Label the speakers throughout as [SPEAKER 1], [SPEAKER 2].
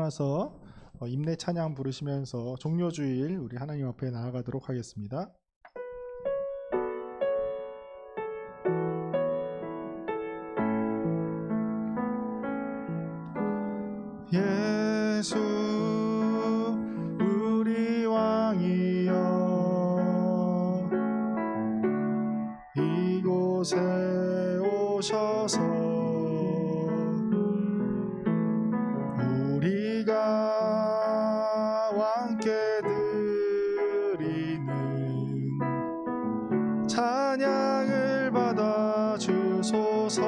[SPEAKER 1] 일어나서 임내 찬양 부르시면서 종료주일 우리 하나님 앞에 나아가도록 하겠습니다. 예수 우리 왕이여 이곳에 오셔서 우리가 왕께 드리는 찬양을 받아 주소서.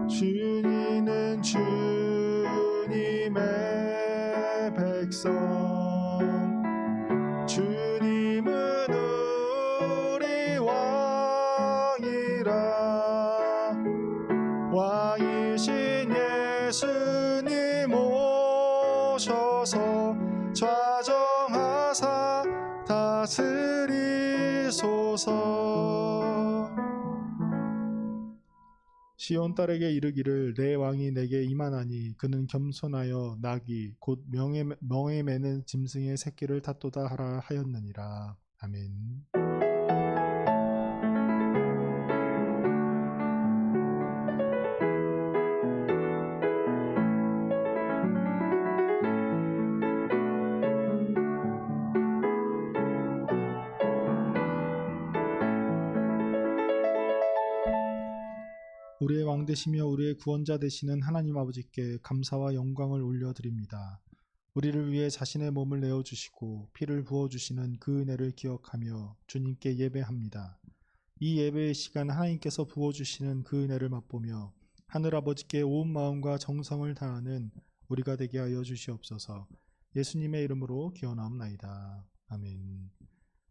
[SPEAKER 1] 주님은 주님의 백성, 주님은 우리 왕이라. 왕이신 예수님 오셔서 좌정하사 다스리소서. 시온 딸에게 이르기를 내 왕이 내게 임하나니 그는 겸손하여 나귀 곧 멍에 매는 짐승의 새끼를 탔도다 하라 하였느니라. 아멘. 우리의 왕 되시며 우리의 구원자 되시는 하나님 아버지께 감사와 영광을 올려드립니다. 우리를 위해 자신의 몸을 내어주시고 피를 부어주시는 그 은혜를 기억하며 주님께 예배합니다. 이 예배의 시간 하나님께서 부어주시는 그 은혜를 맛보며 하늘아버지께 온 마음과 정성을 다하는 우리가 되게 하여 주시옵소서. 예수님의 이름으로 기원하옵나이다. 아멘.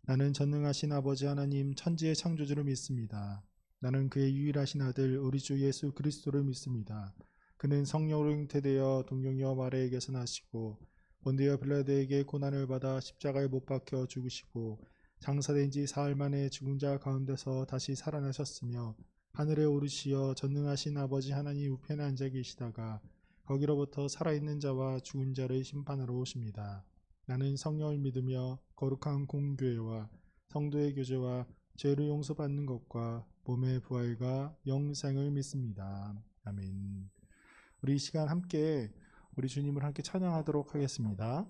[SPEAKER 1] 나는 전능하신 아버지 하나님 천지의 창조주를 믿습니다. 나는 그의 유일하신 아들 우리 주 예수 그리스도를 믿습니다. 그는 성령으로 잉태되어 동정녀 마리아에게서 나시고 본디오 빌라도에게 고난을 받아 십자가에 못 박혀 죽으시고 장사된 지 사흘 만에 죽은 자 가운데서 다시 살아나셨으며 하늘에 오르시어 전능하신 아버지 하나님 우편에 앉아 계시다가 거기로부터 살아있는 자와 죽은 자를 심판하러 오십니다. 나는 성령을 믿으며 거룩한 공교회와 성도의 교제와 죄를 용서받는 것과 몸의 부활과 영생을 믿습니다. 아멘. 우리 이 시간 함께 우리 주님을 함께 찬양하도록 하겠습니다.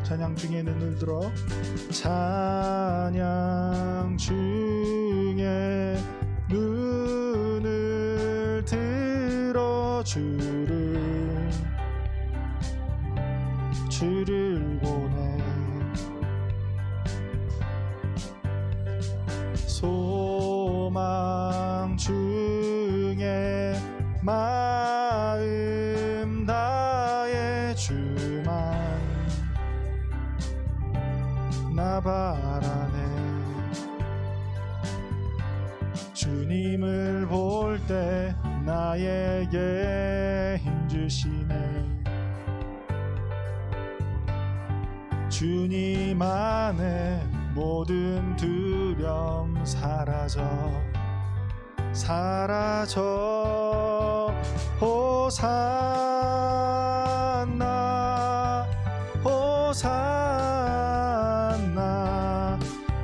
[SPEAKER 1] 찬양 중에 눈을 들어 찬양 중에 눈을 들어 주를 보내 소망 중에 마음 다해 주만 나 바라네. 주님을 볼 때 나에게 힘주시네. 주님 안에 모든 두려움 사라져 호산나 호산나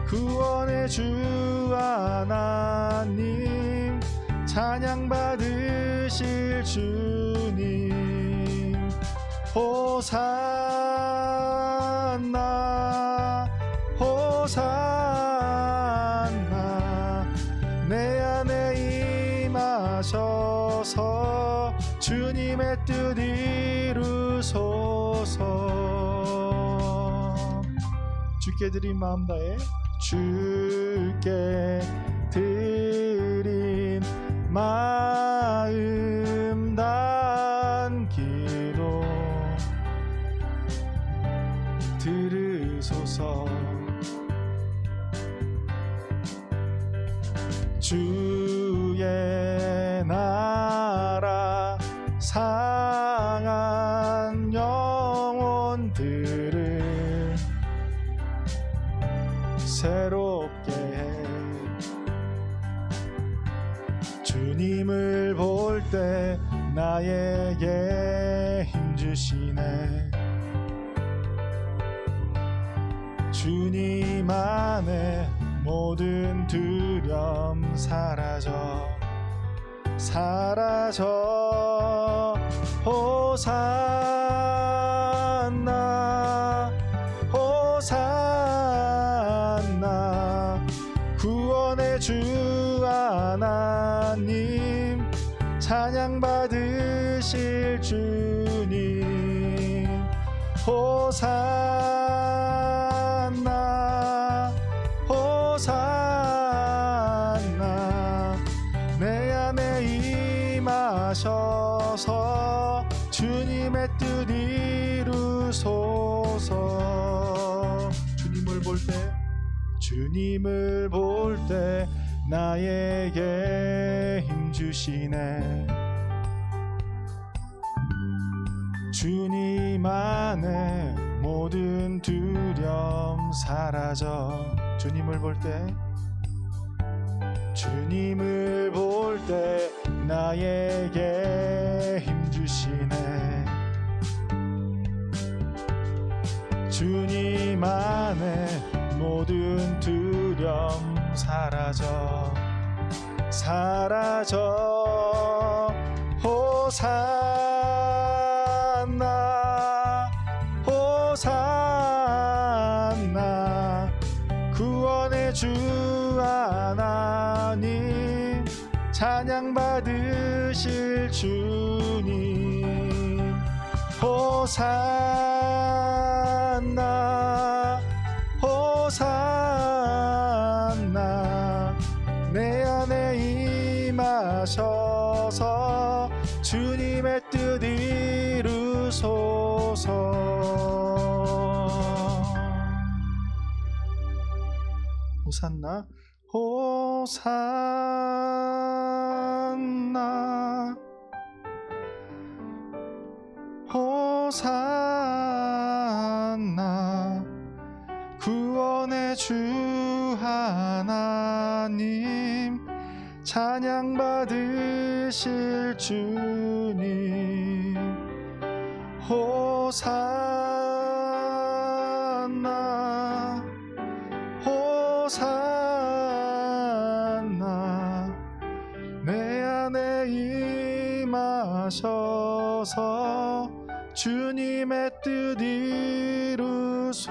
[SPEAKER 1] 구원의 주 하나님 찬양 받으실 주님 호산나 호산나 내 안에 임하셔서 주님의 뜻 이루소서. 주께 드린 마음 다해 주께 드린 마음 담기로 들으소서. 주의 나라 상한 영혼들을 새롭게 해. 주님을 볼 때 나에게 힘주시네. 주님 안에 모든 두려움 사라져 호산나 호산나 구원의 주 하나님 찬양 받으실 주님 호산나 호산나 내 안에 임하셔서 주님의 뜻 이루소서. 주님을 볼 때 나에게 힘주시네. 주님 안에 모든 두려움 사라져. 주님을 볼 때 나에게 힘주시네. 주님 안에 모든 두려움 사라져 호산나 호산나 구원의 주 하나님 찬양 받으실 주님 호산나 호산나 내 안에 임하셔서 주님의 뜻 이루소서. 호산나 호산나 호산나 구원의 주 하나님 찬양 받으실 주님 호산나 호산나 내 안에 임하셔서 주님의 뜻 이루소서.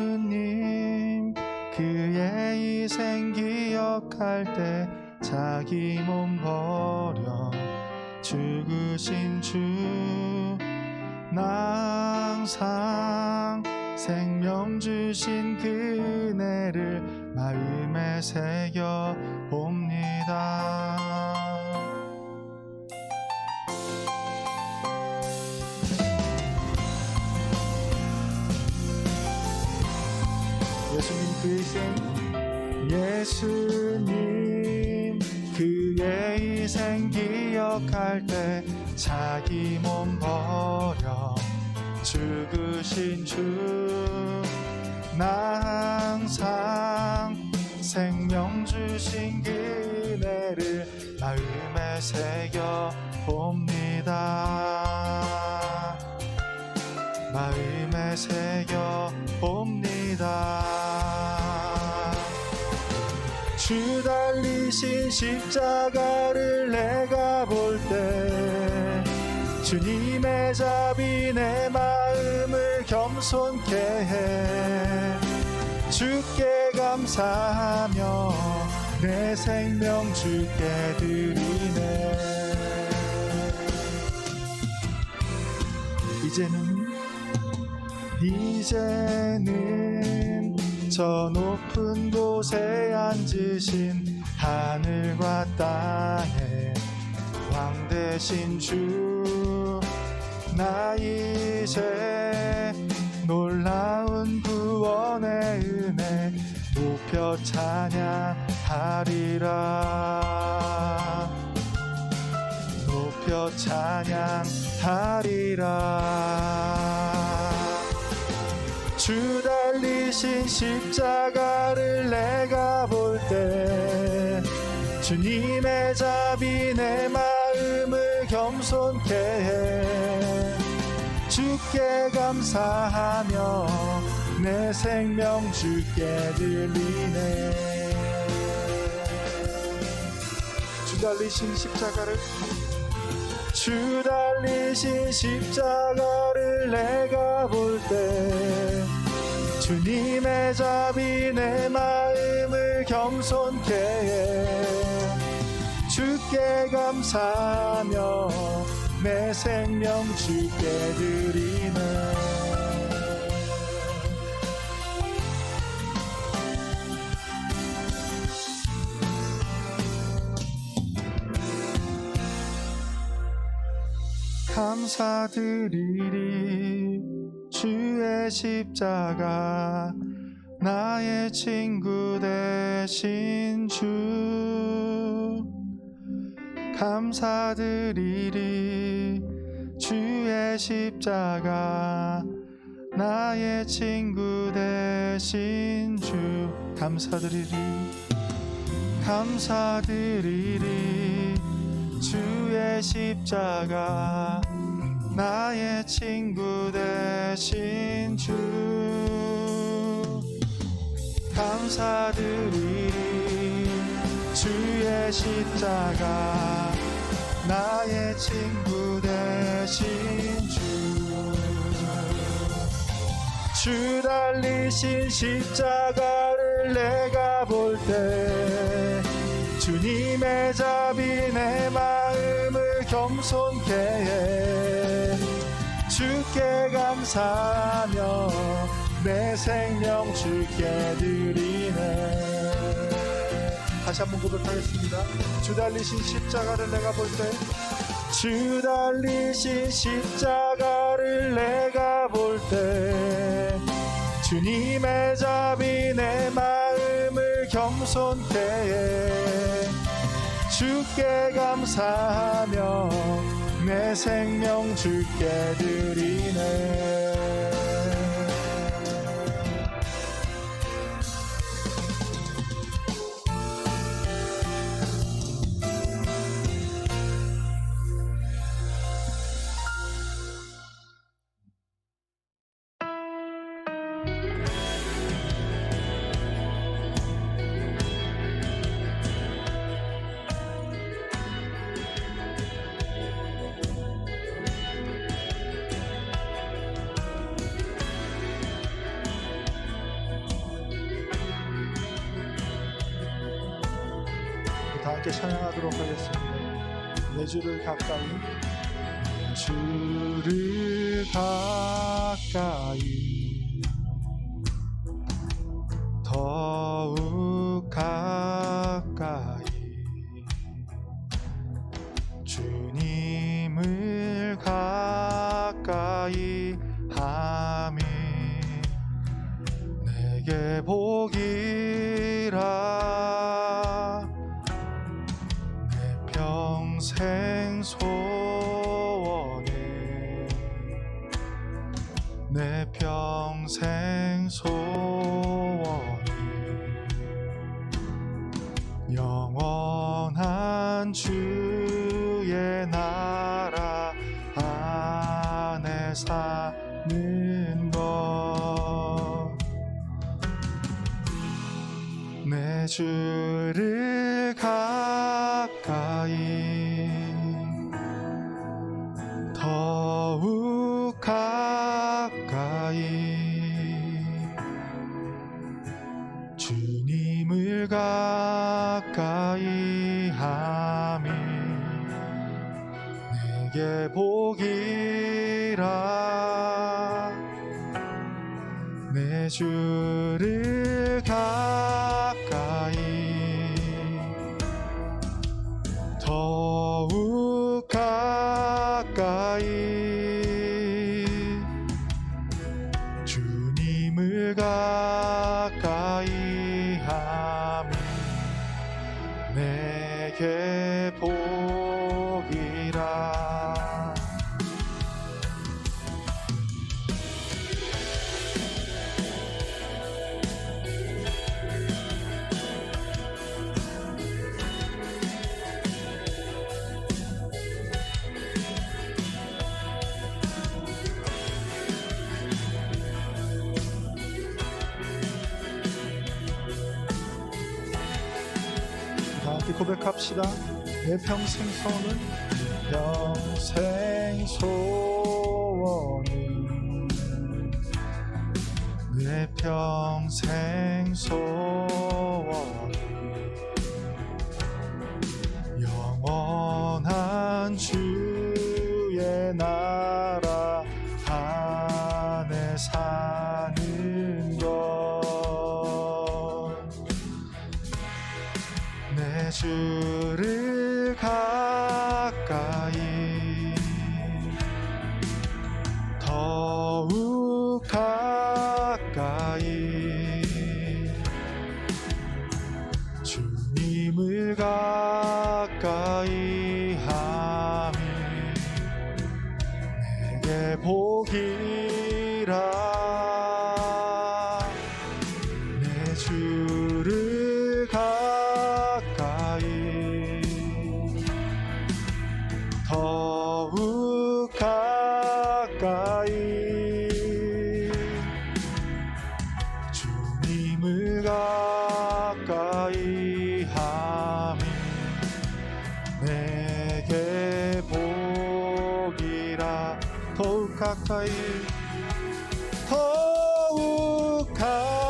[SPEAKER 1] 예수님 그의 희생 기억할 때 자기 몸 버려 죽으신 주 나 항상 생명 주신 그네를 마음에 새겨 봅니다. 예수님 그의 희생 기억할 때 자기 몸 버려 죽으신 주 나 항상 생명 주신 그네를 마음에 새겨 봅니다. 마음에 새겨 봅니다. 주 달리신 십자가를 내가 볼 때 주님의 자비 내 마음을 겸손케 해. 주께 감사하며 내 생명 주께 드리네. 이제는 저 높은 곳에 앉으신 하늘과 땅의 왕 되신 주, 나 이제 놀라운 구원의 은혜 높여 찬양하리라. 높여 찬양하리라. 주 달리신 십자가를 내가 볼 때 주님의 자비 내 마음을 겸손케 해. 주께 감사하며 내 생명 주께 드리네. 주 달리신 십자가를 내가 볼 때 주님의 자비 내 마음을 겸손케 해. 주께 감사하며 내 생명 주께 드리네. 감사드리리 주의 십자가 나의 친구 되신 주. 감사드리리 주의 십자가 나의 친구 되신 주. 감사드리리 주의 십자가 나의 친구 되신 주. 감사드리리 주의 십자가 나의 친구 되신 주. 주 달리신 십자가를 내가 볼 때 주님의 자비 내 마음을 겸손케 해. 주께 감사하며 내 생명 주께 드리네. 다시 한번 고백하겠습니다. 주 달리신 십자가를 내가 볼 때 주 달리신 십자가를 내가 볼 때 주님의 자비 내 마음을 겸손케 해. 주께 감사하며 내 생명 주께 드리네. 다 함께 찬양하도록 하겠습니다. 내 주를 가까이, 주를 가까이, 더욱 가까이, 주님을 가까이 함이 내게 복이라. 평생 소원이, 내 평생 소원이 영원한 주의 나라 안에 사는 것. 내 주를 가까이, 더욱 가까이, 주님을 가까이 가까이 함이 내게 복이라. 내 주를 가까이 더욱 가까이 주님을 가까이 함이 내게 복이라. 다 함께 고백합시다. 내 평생 소원은 평생 소원은 내 평생 소원 영원한 주의 나라 안에 사는 것. 내 주를 가까이 더욱 가까이 주님을 가까이 함이 내게 복이라. 내 주를 가까이 더욱 가까이 주님을 가까이 함이 내게 복이라. 더욱 가까이 더욱 가까이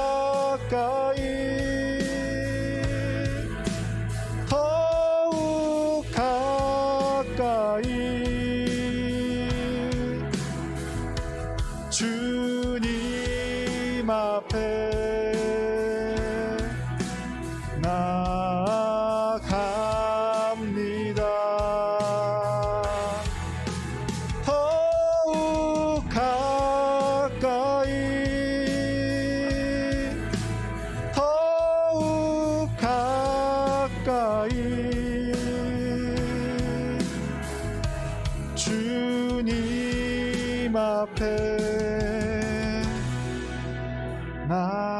[SPEAKER 1] 더욱 가까이 주님 앞에 나아갑니다. 더욱 가까이 더욱 가까이 주님 앞에 나아갑니다.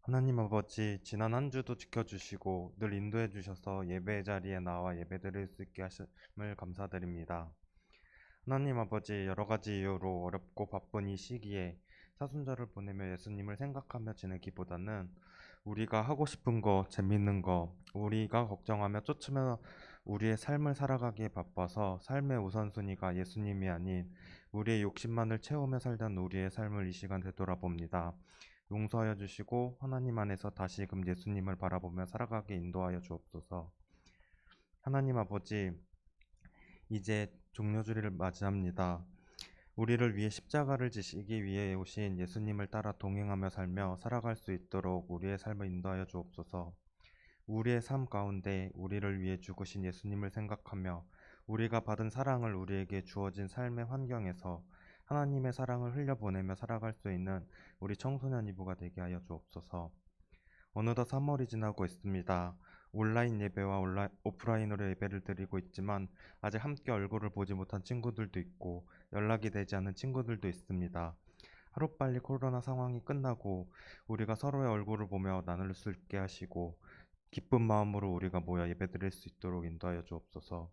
[SPEAKER 2] 하나님 아버지, 지난 한 주도 지켜주시고 늘 인도해 주셔서 예배의 자리에 나와 예배드릴 수 있게 하심을 감사드립니다. 하나님 아버지, 여러 가지 이유로 어렵고 바쁜 이 시기에 사순절을 보내며 예수님을 생각하며 지내기보다는 우리가 하고 싶은 거, 재밌는 거, 우리가 걱정하며 쫓으며 우리의 삶을 살아가기에 바빠서 삶의 우선순위가 예수님이 아닌 우리의 욕심만을 채우며 살던 우리의 삶을 이 시간 되돌아봅니다. 용서하여 주시고 하나님 안에서 다시금 예수님을 바라보며 살아가게 인도하여 주옵소서. 하나님 아버지, 이제 종료주일을 맞이합니다. 우리를 위해 십자가를 지시기 위해 오신 예수님을 따라 동행하며 살며 살아갈 수 있도록 우리의 삶을 인도하여 주옵소서. 우리의 삶 가운데 우리를 위해 죽으신 예수님을 생각하며 우리가 받은 사랑을 우리에게 주어진 삶의 환경에서 하나님의 사랑을 흘려보내며 살아갈 수 있는 우리 청소년 이부가 되게 하여 주옵소서. 어느덧 3월이 지나고 있습니다. 온라인 예배와 오프라인으로 예배를 드리고 있지만 아직 함께 얼굴을 보지 못한 친구들도 있고 연락이 되지 않은 친구들도 있습니다. 하루빨리 코로나 상황이 끝나고 우리가 서로의 얼굴을 보며 나눌 수 있게 하시고 기쁜 마음으로 우리가 모여 예배 드릴 수 있도록 인도하여 주옵소서.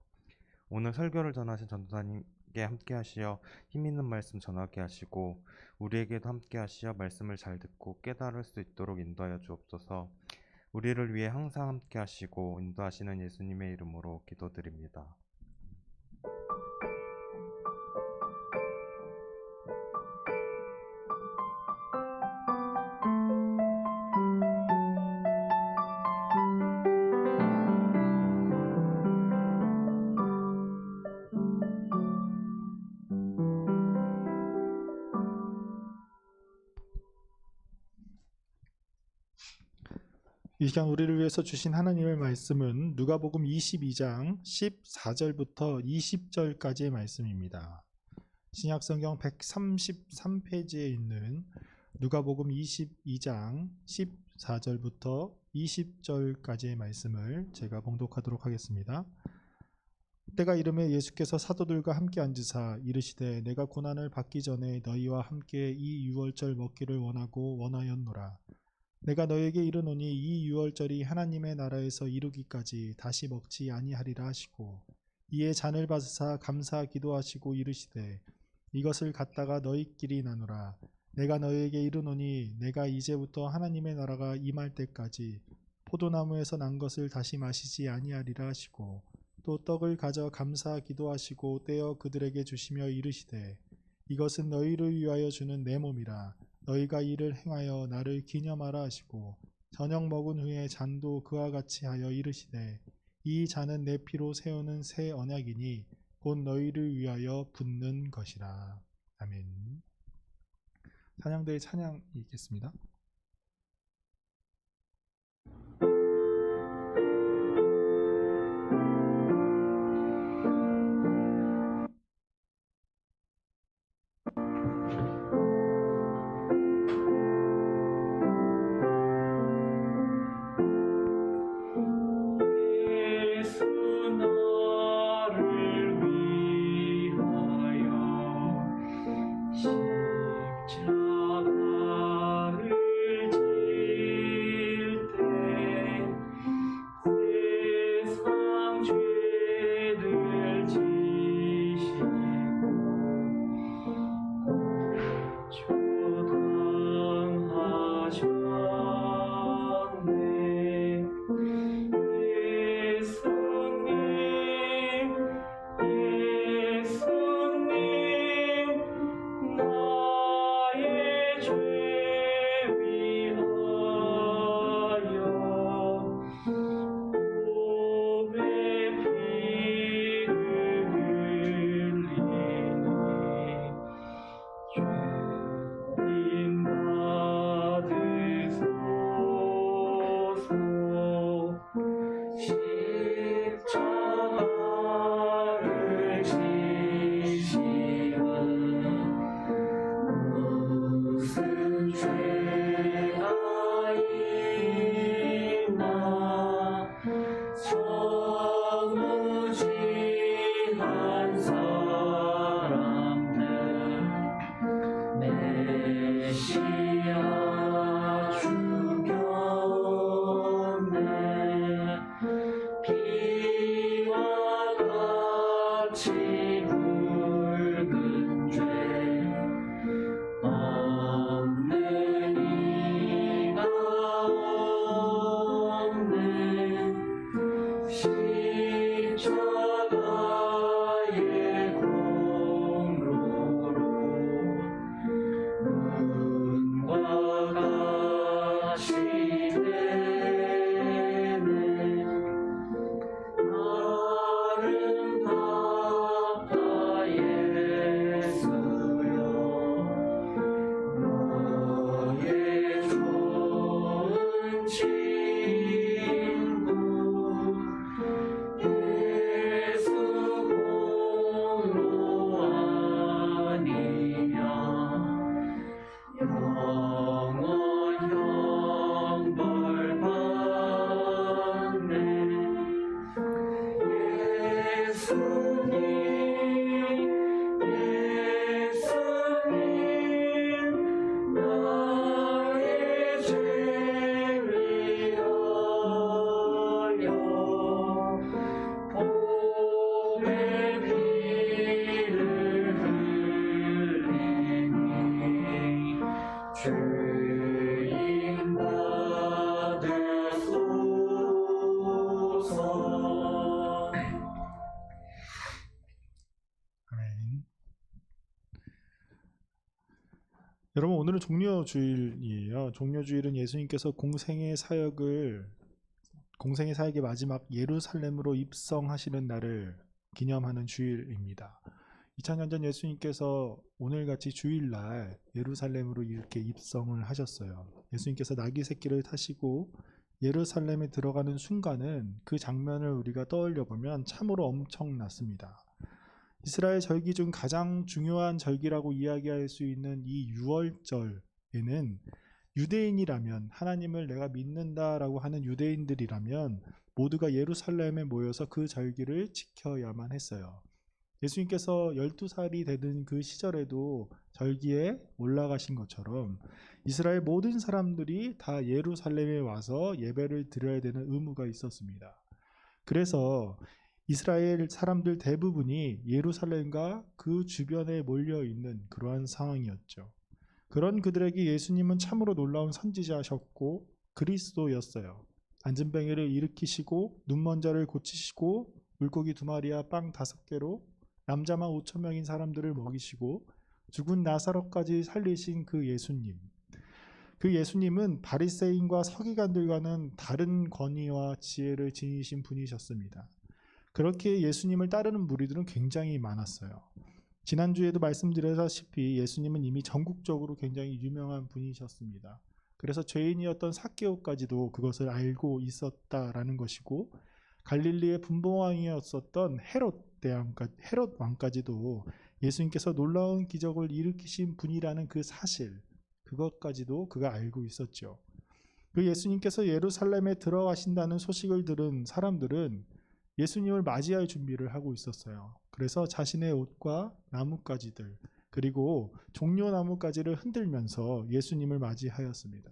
[SPEAKER 2] 오늘 설교를 전하신 전도사님 여러분께 함께 하시어 힘 있는 말씀 전하게 하시고 우리에게도 함께 하시어 말씀을 잘 듣고 깨달을 수 있도록 인도하여 주옵소서. 우리를 위해 항상 함께 하시고 인도하시는 예수님의 이름으로 기도드립니다.
[SPEAKER 1] 이 시간 우리를 위해서 주신 하나님의 말씀은 누가복음 22장 14절부터 20절까지의 말씀입니다. 신약성경 133페이지에 있는 누가복음 22장 14절부터 20절까지의 말씀을 제가 봉독하도록 하겠습니다. 때가 이르매 예수께서 사도들과 함께 앉으사 이르시되 내가 고난을 받기 전에 너희와 함께 이 유월절 먹기를 원하였노라. 내가 너에게 이르노니 이 유월절이 하나님의 나라에서 이루기까지 다시 먹지 아니하리라 하시고 이에 잔을 받으사 감사 기도하시고 이르시되 이것을 갖다가 너희끼리 나누라. 내가 너희에게 이르노니 내가 이제부터 하나님의 나라가 임할 때까지 포도나무에서 난 것을 다시 마시지 아니하리라 하시고 또 떡을 가져 감사 기도하시고 떼어 그들에게 주시며 이르시되 이것은 너희를 위하여 주는 내 몸이라. 너희가 이를 행하여 나를 기념하라 하시고 저녁 먹은 후에 잔도 그와 같이 하여 이르시되 이 잔은 내 피로 세우는 새 언약이니 곧 너희를 위하여 붓는 것이라. 아멘. 찬양대의 찬양이 있겠습니다.
[SPEAKER 3] 예수 나를 위하여 십자가를
[SPEAKER 1] 오늘은 종려주일이에요. 종려주일은 예수님께서 공생의 사역의 마지막 예루살렘으로 입성하시는 날을 기념하는 주일입니다. 2000년 전 예수님께서 오늘같이 주일날 예루살렘으로 이렇게 입성을 하셨어요. 예수님께서 나귀 새끼를 타시고 예루살렘에 들어가는 순간은 그 장면을 우리가 떠올려 보면 참으로 엄청났습니다. 이스라엘 절기 중 가장 중요한 절기라고 이야기할 수 있는 이 유월절에는 유대인이라면, 하나님을 내가 믿는다라고 하는 유대인들이라면 모두가 예루살렘에 모여서 그 절기를 지켜야만 했어요. 예수님께서 12살이 되는 그 시절에도 절기에 올라가신 것처럼 이스라엘 모든 사람들이 다 예루살렘에 와서 예배를 드려야 되는 의무가 있었습니다. 그래서 이스라엘 사람들 대부분이 예루살렘과 그 주변에 몰려 있는 그러한 상황이었죠. 그런 그들에게 예수님은 참으로 놀라운 선지자셨고 그리스도였어요. 안진뱅이를 일으키시고 눈먼 자를 고치시고 물고기 2마리와 빵 5개로 남자만 5,000명인 사람들을 먹이시고 죽은 나사로까지 살리신 그 예수님. 그 예수님은 바리새인과 서기관들과는 다른 권위와 지혜를 지니신 분이셨습니다. 그렇게 예수님을 따르는 무리들은 굉장히 많았어요. 지난주에도 말씀드렸다시피 예수님은 이미 전국적으로 굉장히 유명한 분이셨습니다. 그래서 죄인이었던 삭개오까지도 그것을 알고 있었다라는 것이고, 갈릴리의 분봉왕이었었던 헤롯 왕까지도 예수님께서 놀라운 기적을 일으키신 분이라는 그 사실, 그것까지도 그가 알고 있었죠. 그 예수님께서 예루살렘에 들어가신다는 소식을 들은 사람들은 예수님을 맞이할 준비를 하고 있었어요. 그래서 자신의 옷과 나뭇가지들, 그리고 종려나뭇가지를 흔들면서 예수님을 맞이하였습니다.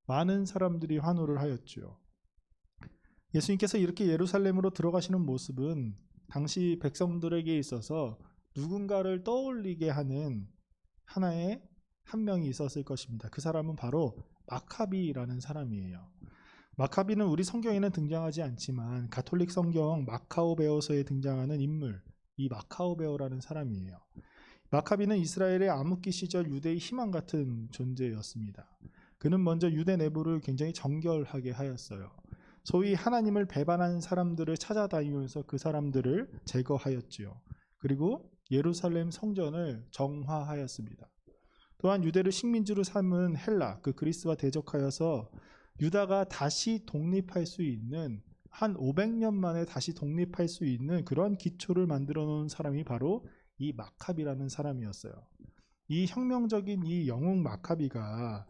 [SPEAKER 1] 많은 사람들이 환호를 하였죠. 예수님께서 이렇게 예루살렘으로 들어가시는 모습은 당시 백성들에게 있어서 누군가를 떠올리게 하는 하나의 한 명이 있었을 것입니다. 그 사람은 바로 마카비라는 사람이에요. 마카비는 우리 성경에는 등장하지 않지만 가톨릭 성경 마카오베오서에 등장하는 인물, 이 마카오베오라는 사람이에요. 마카비는 이스라엘의 암흑기 시절 유대의 희망 같은 존재였습니다. 그는 먼저 유대 내부를 굉장히 정결하게 하였어요. 소위 하나님을 배반한 사람들을 찾아다니면서 그 사람들을 제거하였지요. 그리고 예루살렘 성전을 정화하였습니다. 또한 유대를 식민지로 삼은 헬라, 그 그리스와 대적하여서 유다가 다시 독립할 수 있는, 한 500년 만에 다시 독립할 수 있는 그런 기초를 만들어 놓은 사람이 바로 이 마카비라는 사람이었어요. 이 혁명적인 이 영웅 마카비가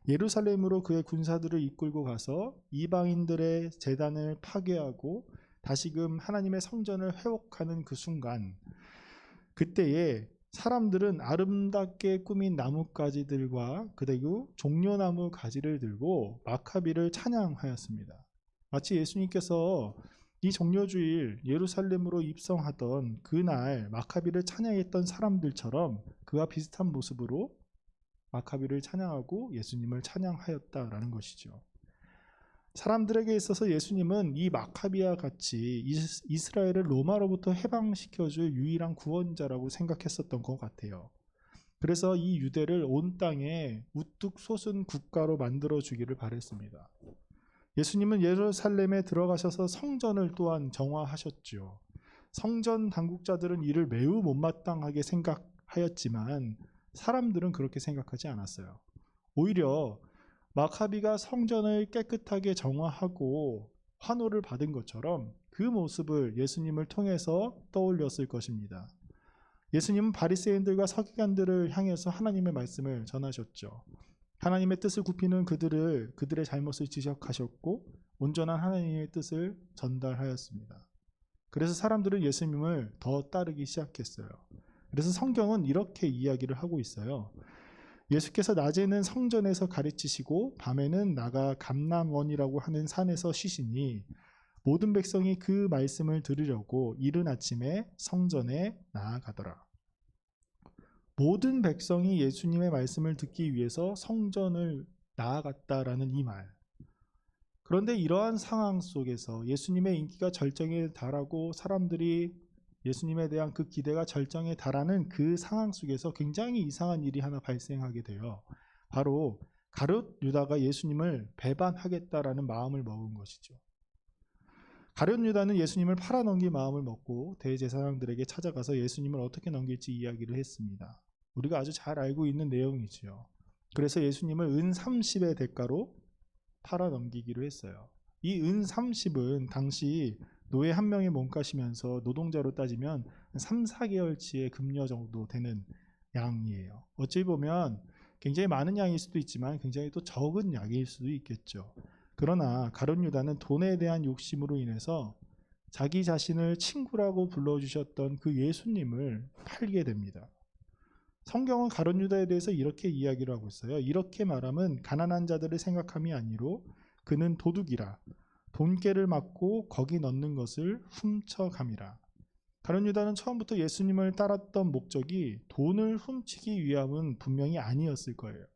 [SPEAKER 1] 예루살렘으로 그의 군사들을 이끌고 가서 이방인들의 제단을 파괴하고 다시금 하나님의 성전을 회복하는 그 순간, 그때에 사람들은 아름답게 꾸민 나뭇가지들과 그리고 종려나무 가지를 들고 마카비를 찬양하였습니다. 마치 예수님께서 이 종려주일 예루살렘으로 입성하던 그날 마카비를 찬양했던 사람들처럼 그와 비슷한 모습으로 마카비를 찬양하고 예수님을 찬양하였다라는 것이죠. 사람들에게 있어서 예수님은 이 마카비와 같이 이스라엘을 로마로부터 해방시켜줄 유일한 구원자라고 생각했었던 것 같아요. 그래서 이 유대를 온 땅에 우뚝 솟은 국가로 만들어주기를 바랬습니다. 예수님은 예루살렘에 들어가셔서 성전을 또한 정화하셨죠. 성전 당국자들은 이를 매우 못마땅하게 생각하였지만 사람들은 그렇게 생각하지 않았어요. 오히려 마카비가 성전을 깨끗하게 정화하고 환호를 받은 것처럼 그 모습을 예수님을 통해서 떠올렸을 것입니다. 예수님은 바리새인들과 서기관들을 향해서 하나님의 말씀을 전하셨죠. 하나님의 뜻을 굽히는 그들의 잘못을 지적하셨고 온전한 하나님의 뜻을 전달하였습니다. 그래서 사람들은 예수님을 더 따르기 시작했어요. 그래서 성경은 이렇게 이야기를 하고 있어요. 예수께서 낮에는 성전에서 가르치시고 밤에는 나가 감람원이라고 하는 산에서 쉬시니 모든 백성이 그 말씀을 들으려고 이른 아침에 성전에 나아가더라. 모든 백성이 예수님의 말씀을 듣기 위해서 성전을 나아갔다라는 이 말. 그런데 이러한 상황 속에서 예수님의 인기가 절정에 달하고 사람들이 예수님에 대한 그 기대가 절정에 달하는 그 상황 속에서 굉장히 이상한 일이 하나 발생하게 돼요. 바로 가룟 유다가 예수님을 배반하겠다라는 마음을 먹은 것이죠. 가룟 유다는 예수님을 팔아넘길 마음을 먹고 대제사장들에게 찾아가서 예수님을 어떻게 넘길지 이야기를 했습니다. 우리가 아주 잘 알고 있는 내용이지요. 그래서 예수님을 은 30의 대가로 팔아넘기기로 했어요. 이 은 30은 당시 노예 한 명의 몸값이면서 노동자로 따지면 3, 4개월치의 급여 정도 되는 양이에요. 어찌 보면 굉장히 많은 양일 수도 있지만 굉장히 또 적은 양일 수도 있겠죠. 그러나 가룟 유다는 돈에 대한 욕심으로 인해서 자기 자신을 친구라고 불러주셨던 그 예수님을 팔게 됩니다. 성경은 가룟 유다에 대해서 이렇게 이야기를 하고 있어요. 이렇게 말하면 가난한 자들을 생각함이 아니로 그는 도둑이라 돈깨를 맞고 거기 넣는 것을 훔쳐감이라. 가룟 유다는 처음부터 예수님을 따랐던 목적이 돈을 훔치기 위함은 분명히 아니었을 거예요.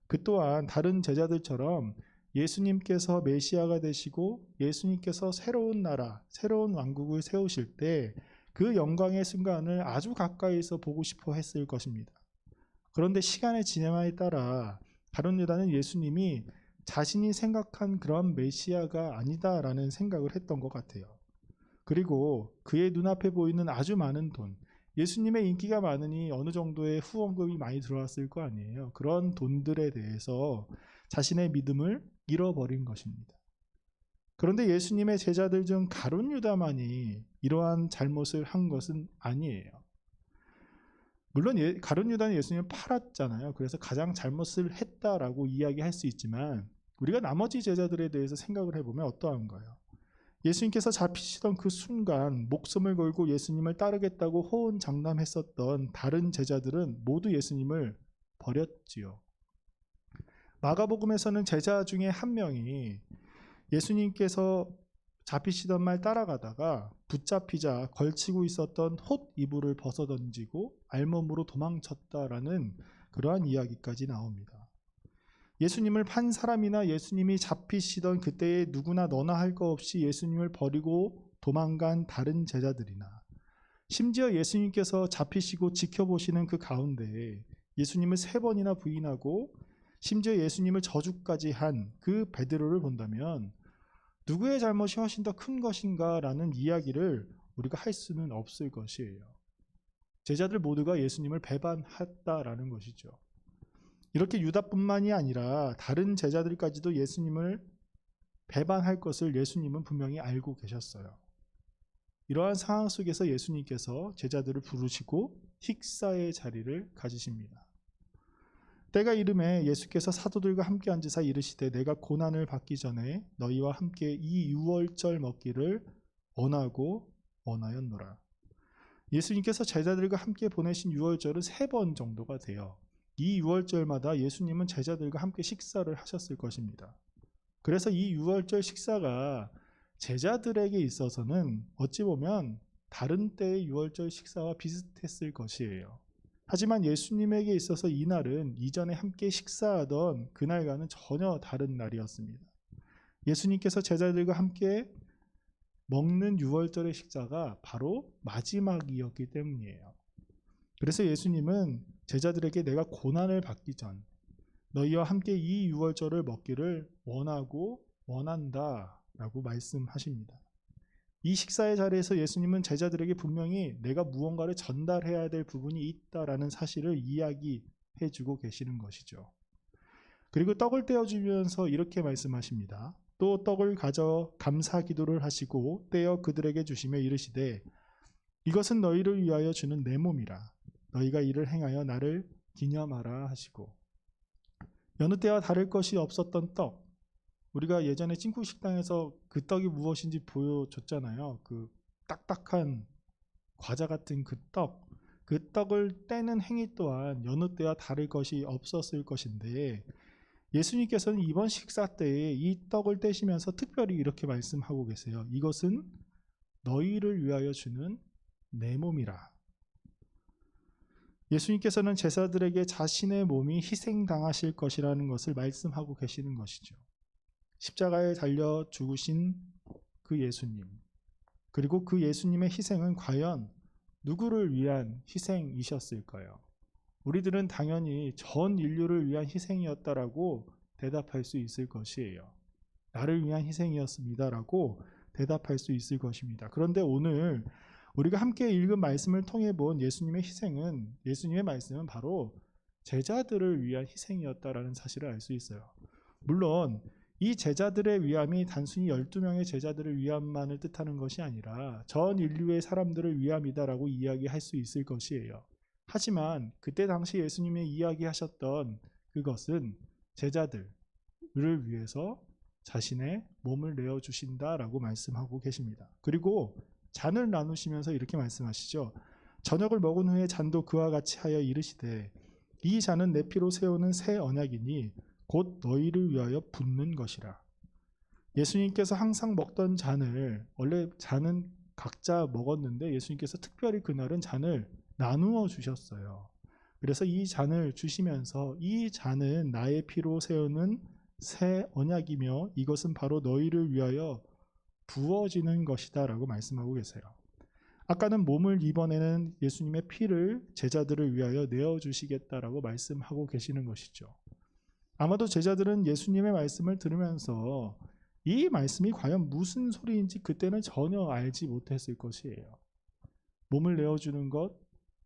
[SPEAKER 1] 그 또한 다른 제자들처럼 예수님께서 메시아가 되시고 예수님께서 새로운 나라, 새로운 왕국을 세우실 때 그 영광의 순간을 아주 가까이서 보고 싶어 했을 것입니다. 그런데 시간의 진행에 따라 가룟 유다는 예수님이 자신이 생각한 그런 메시아가 아니다라는 생각을 했던 것 같아요. 그리고 그의 눈앞에 보이는 아주 많은 돈, 예수님의 인기가 많으니 어느 정도의 후원금이 많이 들어왔을 거 아니에요. 그런 돈들에 대해서 자신의 믿음을 잃어버린 것입니다. 그런데 예수님의 제자들 중 가룟 유다만이 이러한 잘못을 한 것은 아니에요. 물론 가룟 유다는 예수님을 팔았잖아요. 그래서 가장 잘못을 했다라고 이야기할 수 있지만 우리가 나머지 제자들에 대해서 생각을 해보면 어떠한가요? 예수님께서 잡히시던 그 순간 목숨을 걸고 예수님을 따르겠다고 호언장담했었던 다른 제자들은 모두 예수님을 버렸지요. 마가복음에서는 제자 중에 한 명이 예수님께서 잡히시던 말 따라가다가 붙잡히자 걸치고 있었던 홑 이불을 벗어던지고 알몸으로 도망쳤다라는 그러한 이야기까지 나옵니다. 예수님을 판 사람이나 예수님이 잡히시던 그때에 누구나 너나 할 거 없이 예수님을 버리고 도망간 다른 제자들이나 심지어 예수님께서 잡히시고 지켜보시는 그 가운데 예수님을 3번이나 부인하고 심지어 예수님을 저주까지 한 그 베드로를 본다면 누구의 잘못이 훨씬 더 큰 것인가 라는 이야기를 우리가 할 수는 없을 것이에요. 제자들 모두가 예수님을 배반했다라는 것이죠. 이렇게 유다뿐만이 아니라 다른 제자들까지도 예수님을 배반할 것을 예수님은 분명히 알고 계셨어요. 이러한 상황 속에서 예수님께서 제자들을 부르시고 식사의 자리를 가지십니다. 때가 이름에 예수께서 사도들과 함께 앉으사 이르시되 내가 고난을 받기 전에 너희와 함께 이 유월절 먹기를 원하였노라. 예수님께서 제자들과 함께 보내신 유월절은 3번 정도가 돼요. 이 유월절마다 예수님은 제자들과 함께 식사를 하셨을 것입니다. 그래서 이 유월절 식사가 제자들에게 있어서는 어찌 보면 다른 때의 유월절 식사와 비슷했을 것이에요. 하지만 예수님에게 있어서 이날은 이전에 함께 식사하던 그날과는 전혀 다른 날이었습니다. 예수님께서 제자들과 함께 먹는 유월절의 식사가 바로 마지막이었기 때문이에요. 그래서 예수님은 제자들에게 내가 고난을 받기 전 너희와 함께 이 유월절을 먹기를 원한다 라고 말씀하십니다. 이 식사의 자리에서 예수님은 제자들에게 분명히 내가 무언가를 전달해야 될 부분이 있다라는 사실을 이야기해 주고 계시는 것이죠. 그리고 떡을 떼어주면서 이렇게 말씀하십니다. 또 떡을 가져 감사 기도를 하시고 떼어 그들에게 주시며 이르시되 이것은 너희를 위하여 주는 내 몸이라. 너희가 이를 행하여 나를 기념하라 하시고 여느 때와 다를 것이 없었던 떡, 우리가 예전에 찐국 식당에서 그 떡이 무엇인지 보여줬잖아요. 그 딱딱한 과자 같은 그 떡을 떼는 행위 또한 여느 때와 다를 것이 없었을 것인데 예수님께서는 이번 식사 때에 이 떡을 떼시면서 특별히 이렇게 말씀하고 계세요. 이것은 너희를 위하여 주는 내 몸이라. 예수님께서는 제자들에게 자신의 몸이 희생당하실 것이라는 것을 말씀하고 계시는 것이죠. 십자가에 달려 죽으신 그 예수님, 그리고 그 예수님의 희생은 과연 누구를 위한 희생이셨을까요? 우리들은 당연히 전 인류를 위한 희생이었다라고 대답할 수 있을 것이에요. 나를 위한 희생이었습니다라고 대답할 수 있을 것입니다. 그런데 오늘 우리가 함께 읽은 말씀을 통해 본 예수님의 말씀은 바로 제자들을 위한 희생이었다라는 사실을 알 수 있어요. 물론 이 제자들의 위함이 단순히 12명의 제자들을 위함만을 뜻하는 것이 아니라 전 인류의 사람들을 위함이다라고 이야기할 수 있을 것이에요. 하지만 그때 당시 예수님이 이야기하셨던 그것은 제자들을 위해서 자신의 몸을 내어주신다라고 말씀하고 계십니다. 그리고 잔을 나누시면서 이렇게 말씀하시죠. 저녁을 먹은 후에 잔도 그와 같이 하여 이르시되 이 잔은 내 피로 세우는 새 언약이니 곧 너희를 위하여 붓는 것이라. 예수님께서 항상 먹던 잔을, 원래 잔은 각자 먹었는데 예수님께서 특별히 그날은 잔을 나누어 주셨어요. 그래서 이 잔을 주시면서 이 잔은 나의 피로 세우는 새 언약이며 이것은 바로 너희를 위하여 부어지는 것이다 라고 말씀하고 계세요. 아까는 몸을, 이번에는 예수님의 피를 제자들을 위하여 내어주시겠다라고 말씀하고 계시는 것이죠. 아마도 제자들은 예수님의 말씀을 들으면서 이 말씀이 과연 무슨 소리인지 그때는 전혀 알지 못했을 것이에요. 몸을 내어주는 것,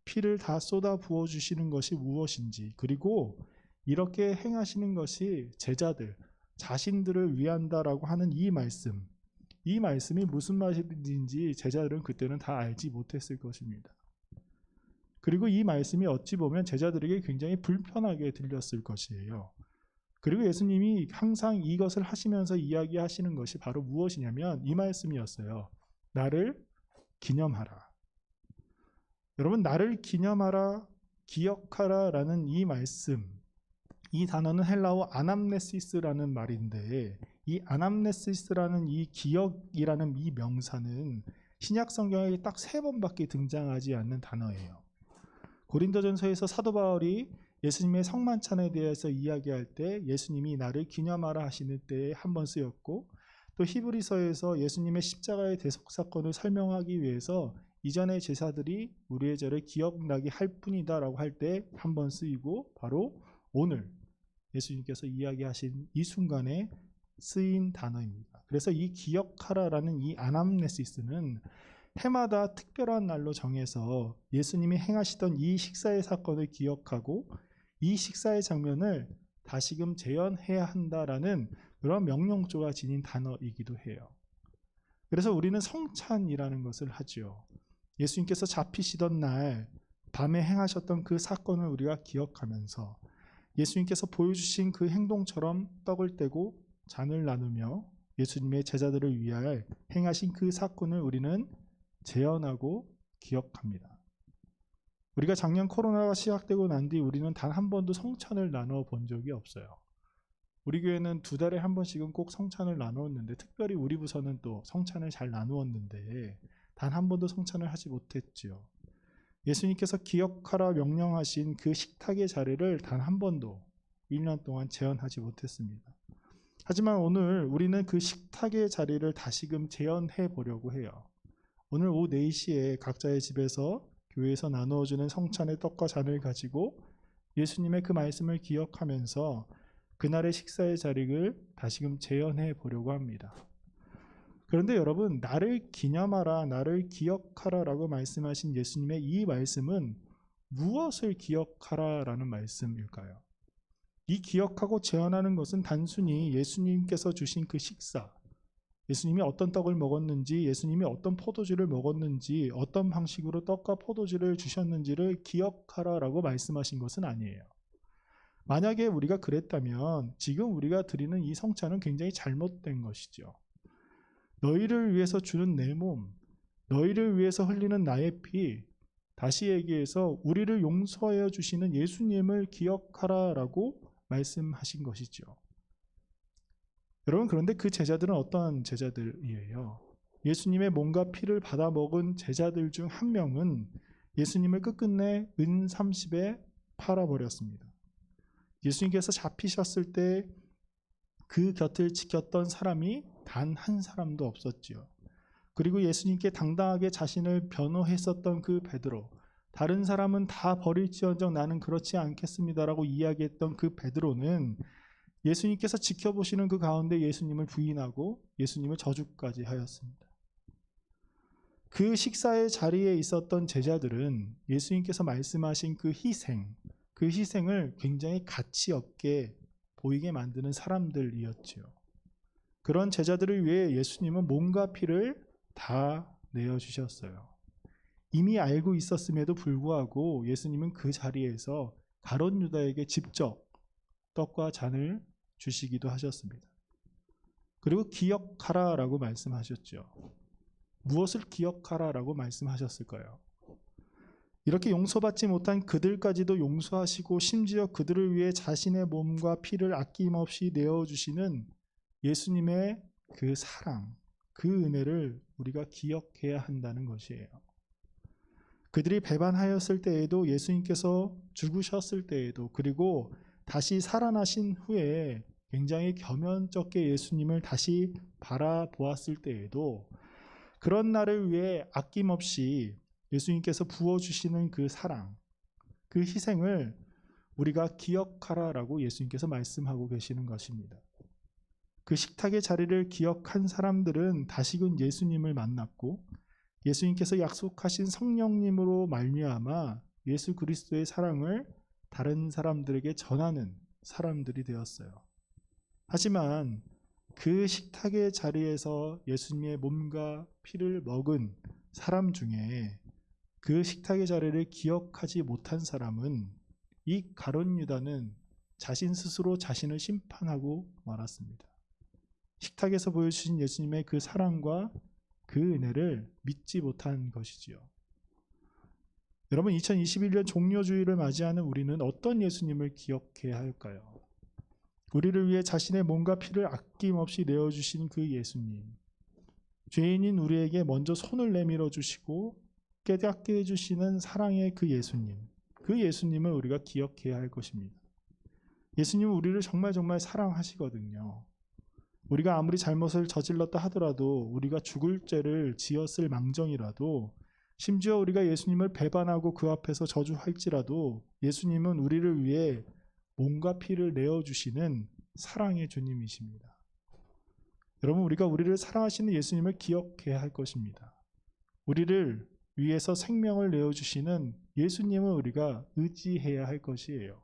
[SPEAKER 1] 피를 다 쏟아 부어주시는 것이 무엇인지, 그리고 이렇게 행하시는 것이 제자들, 자신들을 위한다라고 하는 이 말씀이 무슨 말인지 제자들은 그때는 다 알지 못했을 것입니다. 그리고 이 말씀이 어찌 보면 제자들에게 굉장히 불편하게 들렸을 것이에요. 그리고 예수님이 항상 이것을 하시면서 이야기하시는 것이 바로 무엇이냐면 이 말씀이었어요. 나를 기념하라. 여러분, 나를 기념하라, 기억하라 라는 이 말씀, 이 단어는 헬라어 아남네시스라는 말인데 이 아남네시스라는 이 기억이라는 이 명사는 신약 성경에 딱 3번밖에 등장하지 않는 단어예요. 고린도전서에서 사도 바울이 예수님의 성만찬에 대해서 이야기할 때 예수님이 나를 기념하라 하시는 때에 한 번 쓰였고, 또 히브리서에서 예수님의 십자가의 대속 사건을 설명하기 위해서 이전의 제사들이 우리의 죄를 기억나게 할 뿐이다 라고 할 때 한 번 쓰이고, 바로 오늘 예수님께서 이야기하신 이 순간에 쓰인 단어입니다. 그래서 이 기억하라라는 이 아남네시스는 해마다 특별한 날로 정해서 예수님이 행하시던 이 식사의 사건을 기억하고 이 식사의 장면을 다시금 재현해야 한다라는 그런 명령조가 지닌 단어이기도 해요. 그래서 우리는 성찬이라는 것을 하죠. 예수님께서 잡히시던 날 밤에 행하셨던 그 사건을 우리가 기억하면서 예수님께서 보여주신 그 행동처럼 떡을 떼고 잔을 나누며 예수님의 제자들을 위하여 행하신 그 사건을 우리는 재현하고 기억합니다. 우리가 작년 코로나가 시작되고 난 뒤 우리는 단 한 번도 성찬을 나누어 본 적이 없어요. 우리 교회는 2달에 한 번씩은 꼭 성찬을 나누었는데, 특별히 우리 부서는 또 성찬을 잘 나누었는데 단 한 번도 성찬을 하지 못했지요. 예수님께서 기억하라 명령하신 그 식탁의 자리를 단 한 번도 1년 동안 재현하지 못했습니다. 하지만 오늘 우리는 그 식탁의 자리를 다시금 재현해 보려고 해요. 오늘 오후 4시에 각자의 집에서 교회에서 나누어주는 성찬의 떡과 잔을 가지고 예수님의 그 말씀을 기억하면서 그날의 식사의 자리를 다시금 재현해 보려고 합니다. 그런데 여러분, 나를 기념하라, 나를 기억하라 라고 말씀하신 예수님의 이 말씀은 무엇을 기억하라 라는 말씀일까요? 이 기억하고 재현하는 것은 단순히 예수님께서 주신 그 식사, 예수님이 어떤 떡을 먹었는지, 예수님이 어떤 포도주를 먹었는지, 어떤 방식으로 떡과 포도주를 주셨는지를 기억하라 라고 말씀하신 것은 아니에요. 만약에 우리가 그랬다면 지금 우리가 드리는 이 성찬은 굉장히 잘못된 것이죠. 너희를 위해서 주는 내 몸, 너희를 위해서 흘리는 나의 피, 다시 얘기해서 우리를 용서하여 주시는 예수님을 기억하라 라고 말씀하신 것이죠. 여러분, 그런데 그 제자들은 어떠한 제자들이에요? 예수님의 몸과 피를 받아 먹은 제자들 중 한 명은 예수님을 끝끝내 은 30에 팔아버렸습니다. 예수님께서 잡히셨을 때 그 곁을 지켰던 사람이 단 한 사람도 없었지요. 그리고 예수님께 당당하게 자신을 변호했었던 그 베드로, 다른 사람은 다 버릴지언정 나는 그렇지 않겠습니다라고 이야기했던 그 베드로는 예수님께서 지켜보시는 그 가운데 예수님을 부인하고 예수님을 저주까지 하였습니다. 그 식사의 자리에 있었던 제자들은 예수님께서 말씀하신 그 희생을 굉장히 가치 없게 보이게 만드는 사람들이었지요. 그런 제자들을 위해 예수님은 몸과 피를 다 내어주셨어요. 이미 알고 있었음에도 불구하고 예수님은 그 자리에서 가룟 유다에게 직접 떡과 잔을 주시기도 하셨습니다. 그리고 기억하라라고 말씀하셨죠. 무엇을 기억하라라고 말씀하셨을까요? 이렇게 용서받지 못한 그들까지도 용서하시고 심지어 그들을 위해 자신의 몸과 피를 아낌없이 내어주시는 예수님의 그 사랑, 그 은혜를 우리가 기억해야 한다는 것이에요. 그들이 배반하였을 때에도 예수님께서 죽으셨을 때에도 그리고 다시 살아나신 후에 굉장히 겸연쩍게 예수님을 다시 바라보았을 때에도 그런 날을 위해 아낌없이 예수님께서 부어주시는 그 사랑, 그 희생을 우리가 기억하라라고 예수님께서 말씀하고 계시는 것입니다. 그 식탁의 자리를 기억한 사람들은 다시금 예수님을 만났고 예수님께서 약속하신 성령님으로 말미암아 예수 그리스도의 사랑을 다른 사람들에게 전하는 사람들이 되었어요. 하지만 그 식탁의 자리에서 예수님의 몸과 피를 먹은 사람 중에 그 식탁의 자리를 기억하지 못한 사람은 이 가룟 유다는 자신 스스로 자신을 심판하고 말았습니다. 식탁에서 보여주신 예수님의 그 사랑과 그 은혜를 믿지 못한 것이지요. 여러분, 2021년 종료주의를 맞이하는 우리는 어떤 예수님을 기억해야 할까요? 우리를 위해 자신의 몸과 피를 아낌없이 내어주신 그 예수님, 죄인인 우리에게 먼저 손을 내밀어 주시고 깨닫게 해주시는 사랑의 그 예수님, 그 예수님을 우리가 기억해야 할 것입니다. 예수님은 우리를 정말 사랑하시거든요. 우리가 아무리 잘못을 저질렀다 하더라도, 우리가 죽을 죄를 지었을 망정이라도, 심지어 우리가 예수님을 배반하고 그 앞에서 저주할지라도 예수님은 우리를 위해 몸과 피를 내어주시는 사랑의 주님이십니다. 여러분, 우리가 우리를 사랑하시는 예수님을 기억해야 할 것입니다. 우리를 위해서 생명을 내어주시는 예수님을 우리가 의지해야 할 것이에요.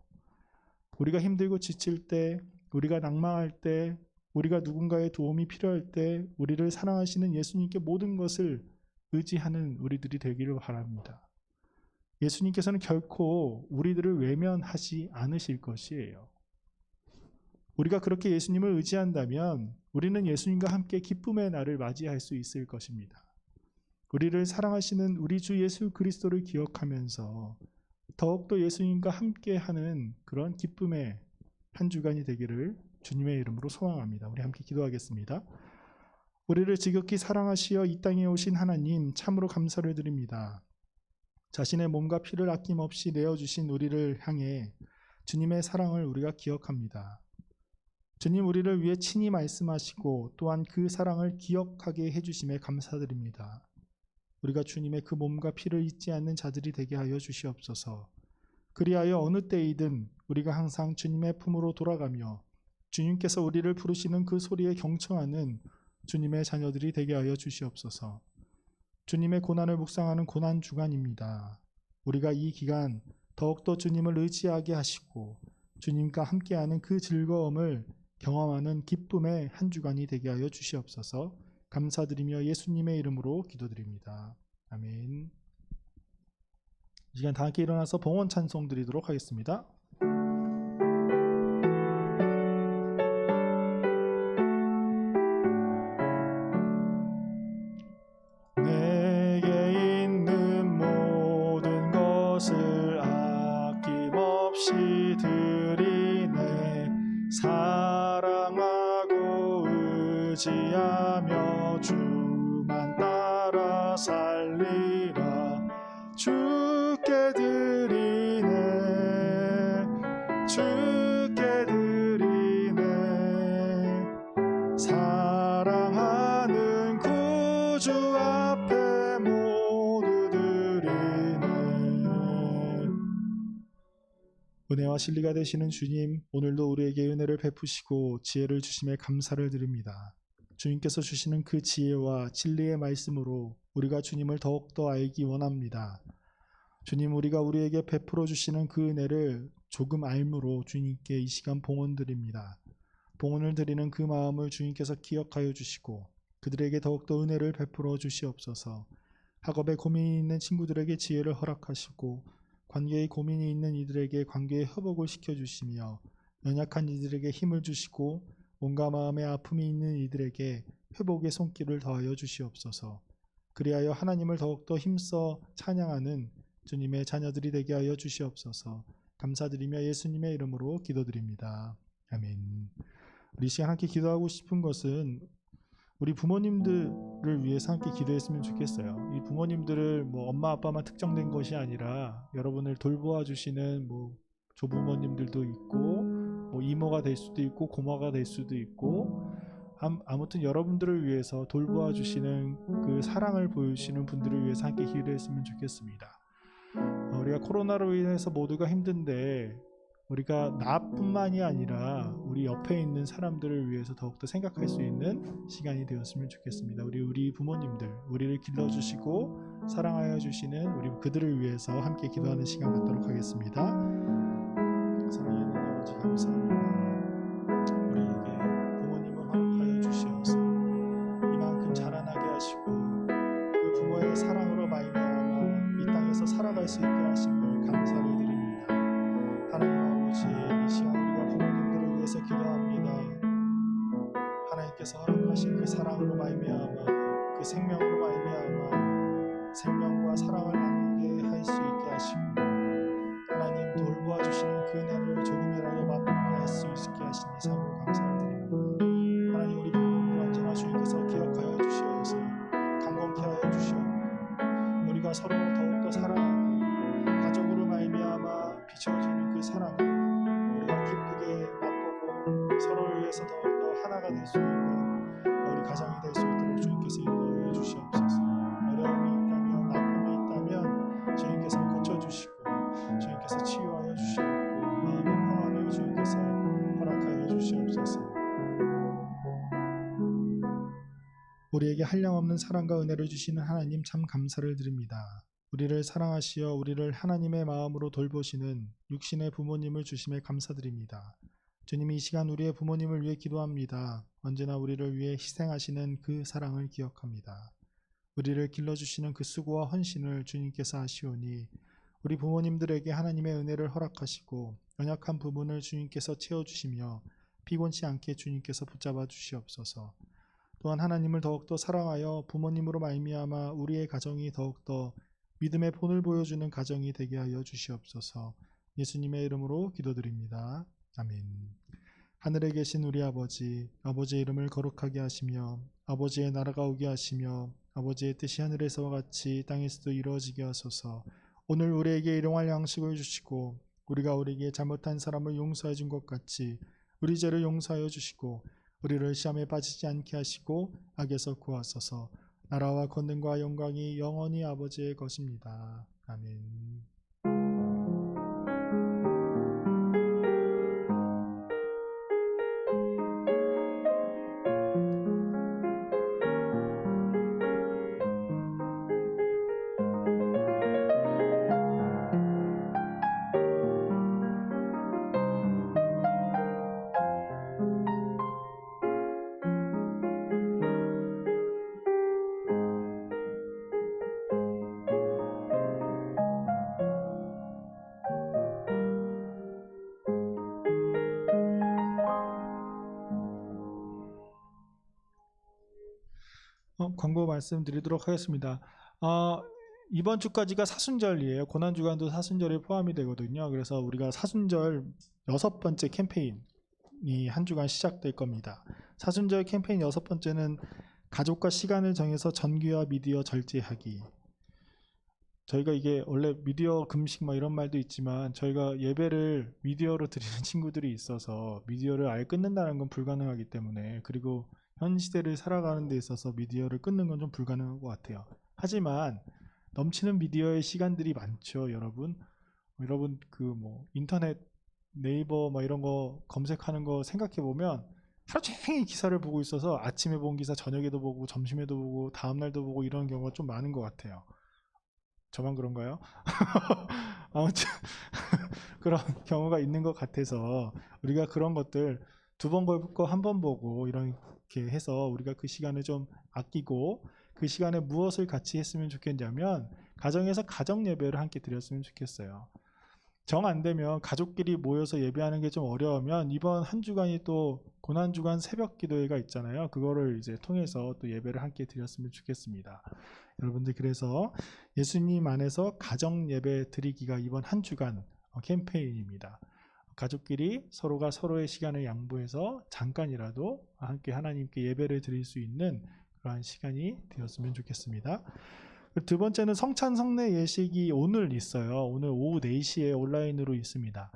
[SPEAKER 1] 우리가 힘들고 지칠 때, 우리가 낭망할 때, 우리가 누군가의 도움이 필요할 때 우리를 사랑하시는 예수님께 모든 것을 의지하는 우리들이 되기를 바랍니다. 예수님께서는 결코 우리들을 외면하지 않으실 것이에요. 우리가 그렇게 예수님을 의지한다면 우리는 예수님과 함께 기쁨의 날을 맞이할 수 있을 것입니다. 우리를 사랑하시는 우리 주 예수 그리스도를 기억하면서 더욱더 예수님과 함께하는 그런 기쁨의 한 주간이 되기를 주님의 이름으로 소망합니다. 우리 함께 기도하겠습니다. 우리를 지극히 사랑하시어 이 땅에 오신 하나님, 참으로 감사를 드립니다. 자신의 몸과 피를 아낌없이 내어주신 우리를 향해 주님의 사랑을 우리가 기억합니다. 주님, 우리를 위해 친히 말씀하시고 또한 그 사랑을 기억하게 해주심에 감사드립니다. 우리가 주님의 그 몸과 피를 잊지 않는 자들이 되게 하여 주시옵소서. 그리하여 어느 때이든 우리가 항상 주님의 품으로 돌아가며 주님께서 우리를 부르시는 그 소리에 경청하는 주님의 자녀들이 되게 하여 주시옵소서. 주님의 고난을 묵상하는 고난 주간입니다. 우리가 이 기간 더욱더 주님을 의지하게 하시고 주님과 함께하는 그 즐거움을 경험하는 기쁨의 한 주간이 되게 하여 주시옵소서. 감사드리며 예수님의 이름으로 기도드립니다. 아멘. 이 시간 다 함께 일어나서 봉헌 찬송 드리도록 하겠습니다. 내게 있는 모든 것을 아낌없이 드리네. 사랑하고 의지하며 주만 따라 살리라. 주께 드리네, 주께 드리네. 사랑하는 구주 앞에 모두 드리네. 진리가 되시는 주님, 오늘도 우리에게 은혜를 베푸시고 지혜를 주심에 감사를 드립니다. 주님께서 주시는 그 지혜와 진리의 말씀으로 우리가 주님을 더욱더 알기 원합니다. 주님, 우리가 우리에게 베풀어 주시는 그 은혜를 조금 알므로 주님께 이 시간 봉헌 드립니다. 봉헌을 드리는 그 마음을 주님께서 기억하여 주시고 그들에게 더욱더 은혜를 베풀어 주시옵소서. 학업에 고민이 있는 친구들에게 지혜를 허락하시고 관계에 고민이 있는 이들에게 관계의 회복을 시켜주시며 연약한 이들에게 힘을 주시고 몸과 마음의 아픔이 있는 이들에게 회복의 손길을 더하여 주시옵소서. 그리하여 하나님을 더욱더 힘써 찬양하는 주님의 자녀들이 되게 하여 주시옵소서. 감사드리며 예수님의 이름으로 기도드립니다. 아멘. 우리 시간 함께 기도하고 싶은 것은 우리 부모님들을 위해서 함께 기도했으면 좋겠어요. 이 부모님들을 뭐 엄마 아빠만 특정된 것이 아니라 여러분을 돌보아 주시는 뭐 조부모님들도 있고 뭐 이모가 될 수도 있고 고모가 될 수도 있고 아무튼 여러분들을 위해서 돌보아 주시는 그 사랑을 보여주시는 분들을 위해서 함께 기도했으면 좋겠습니다. 우리가 코로나로 인해서 모두가 힘든데 우리가 나뿐만이 아니라 우리 옆에 있는 사람들을 위해서 더욱더 생각할 수 있는 시간이 되었으면 좋겠습니다. 우리 부모님들, 우리를 길러주시고 사랑하여 주시는 우리 그들을 위해서 함께 기도하는 시간 갖도록 하겠습니다. 사랑하는 아버지 감사합니다. 우리에게 부모님을 허락하여 주시어서 이만큼 자라나게 하시고 그 부모의 사랑으로 말미암아 이 땅에서 살아갈 수 있게 하심을 감사를 드립니다. 하나님 아버지, 이 시간 우리가 부모님들을 위해서 기도합니다. 하나님께서 허락하신 그 사랑으로 말미암아 그 생명으로 말미암아 생명과 사랑을 나누게 할 수 있게 하시고 하나님 돌보아 주시는 그 은혜를 조금이라도 맛보게 할 수 있게 하시니 참으로 감사를 드립니다. 하나님, 우리 부모님들 언제나 주님께서 기억하여 주시어서 강건케 하여 주시옵고 우리가 서로 더욱더 사랑하고 가족으로 말미암아 비춰지는 그 사랑을 우리가 기쁘게 맛보고 서로를 위해서 더욱더 하나가 될 수 있는 우리 가정이 될 수 있도록 주님께서 인도하여 주시옵소서. 어려움이 있다면 아픔이 있다면 주님께서 고쳐주시고 주님께서 치유하여 주시옵고 마음의 평안을 주님께서 허락하여 주시옵소서. 우리에게 한량없는 사랑과 은혜를 주시는 하나님 참 감사를 드립니다. 우리를 사랑하시어 우리를 하나님의 마음으로 돌보시는 육신의 부모님을 주심에 감사드립니다. 주님이 이 시간 우리의 부모님을 위해 기도합니다. 언제나 우리를 위해 희생하시는 그 사랑을 기억합니다. 우리를 길러주시는 그 수고와 헌신을 주님께서 아시오니 우리 부모님들에게 하나님의 은혜를 허락하시고 연약한 부분을 주님께서 채워주시며 피곤치 않게 주님께서 붙잡아 주시옵소서. 또한 하나님을 더욱더 사랑하여 부모님으로 말미암아 우리의 가정이 더욱더 믿음의 본을 보여주는 가정이 되게 하여 주시옵소서. 예수님의 이름으로 기도드립니다. 아멘. 하늘에 계신 우리 아버지, 아버지의 이름을 거룩하게 하시며 아버지의 나라가 오게 하시며 아버지의 뜻이 하늘에서와 같이 땅에서도 이루어지게 하소서. 오늘 우리에게 일용할 양식을 주시고 우리가 우리에게 잘못한 사람을 용서해 준 것 같이 우리 죄를 용서하여 주시고 우리를 시험에 빠지지 않게 하시고 악에서 구하소서. 나라와 권능과 영광이 영원히 아버지의 것입니다. 아멘. 광고 말씀드리도록 하겠습니다. 이번 주까지가 사순절이에요. 고난주간도 사순절에 포함이 되거든요. 그래서 우리가 사순절 6번째 캠페인이 한 주간 시작될 겁니다. 사순절 캠페인 6번째는 가족과 시간을 정해서 전기와 미디어 절제하기. 저희가 이게 원래 미디어 금식 뭐 이런 말도 있지만 저희가 예배를 미디어로 드리는 친구들이 있어서 미디어를 아예 끊는다는 건 불가능하기 때문에, 그리고 현 시대를 살아가는 데 있어서 미디어를 끊는 건 좀 불가능한 것 같아요. 하지만 넘치는 미디어의 시간들이 많죠, 여러분. 여러분 그 뭐 인터넷 네이버 뭐 이런 거 검색하는 거 생각해 보면 하루 종일 기사를 보고 있어서 아침에 본 기사 저녁에도 보고 점심에도 보고 다음날도 보고 이런 경우가 좀 많은 것 같아요. 저만 그런가요? 아무튼 그런 경우가 있는 것 같아서 우리가 그런 것들 두 번 볼 거 한 번 보고 이렇게 해서 우리가 그 시간을 좀 아끼고 그 시간에 무엇을 같이 했으면 좋겠냐면 가정에서 가정 예배를 함께 드렸으면 좋겠어요. 정 안 되면 가족끼리 모여서 예배하는 게 좀 어려우면 이번 한 주간이 또 고난주간 새벽 기도회가 있잖아요. 그거를 이제 통해서 또 예배를 함께 드렸으면 좋겠습니다. 여러분들 그래서 예수님 안에서 가정 예배 드리기가 이번 한 주간 캠페인입니다. 가족끼리 서로가 서로의 시간을 양보해서 잠깐이라도 함께 하나님께 예배를 드릴 수 있는 그러한 시간이 되었으면 좋겠습니다. 두 번째는 성찬 성례 예식이 오늘 있어요. 오늘 오후 4시에 온라인으로 있습니다.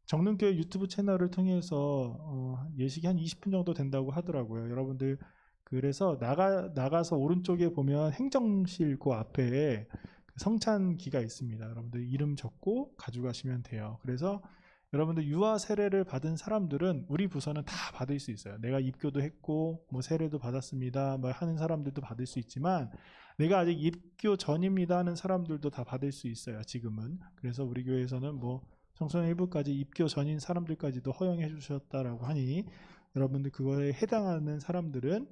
[SPEAKER 1] 정릉교회 유튜브 채널을 통해서 예식이 한 20분 정도 된다고 하더라고요. 여러분들 그래서 나가서 오른쪽에 보면 행정실 그 앞에 성찬기가 있습니다. 여러분들 이름 적고 가져가시면 돼요. 그래서 여러분들 유아 세례를 받은 사람들은 우리 부서는 다 받을 수 있어요. 내가 입교도 했고 뭐 세례도 받았습니다 뭐 하는 사람들도 받을 수 있지만 내가 아직 입교 전입니다 하는 사람들도 다 받을 수 있어요. 지금은. 그래서 우리 교회에서는 뭐 청소년 일부까지 입교 전인 사람들까지도 허용해 주셨다라고 하니 여러분들 그거에 해당하는 사람들은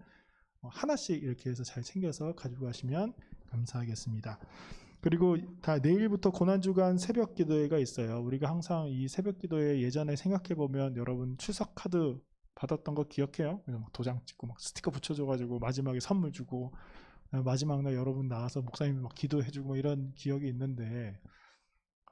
[SPEAKER 1] 하나씩 이렇게 해서 잘 챙겨서 가지고 가시면 감사하겠습니다. 그리고 다 내일부터 고난주간 새벽 기도회가 있어요. 우리가 항상 이 새벽 기도회 예전에 생각해 보면 여러분 추석 카드 받았던 거 기억해요? 막 도장 찍고 막 스티커 붙여줘가지고 마지막에 선물 주고 마지막 날 여러분 나와서 목사님이 막 기도해주고 뭐 이런 기억이 있는데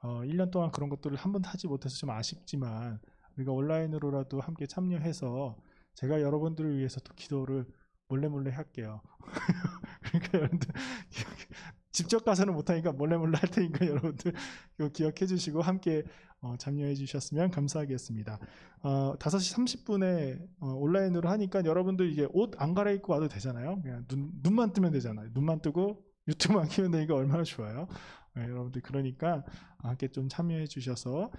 [SPEAKER 1] 1년 동안 그런 것들을 한 번도 하지 못해서 좀 아쉽지만 우리가 온라인으로라도 함께 참여해서 제가 여러분들을 위해서 또 기도를 몰래 할게요. 그러니까 여러분들 직접 가서는 못하니까 몰래 할 테니까 여러분들 이거 기억해 주시고 함께 참여해 주셨으면 감사하겠습니다. 5시 30분에 온라인으로 하니까 여러분들 이게 옷 안 갈아입고 와도 되잖아요. 그냥 눈만 뜨면 되잖아요. 눈만 뜨고 유튜브만 키면 되니까 얼마나 좋아요. 네, 여러분들 그러니까 함께 좀 참여해 주셔서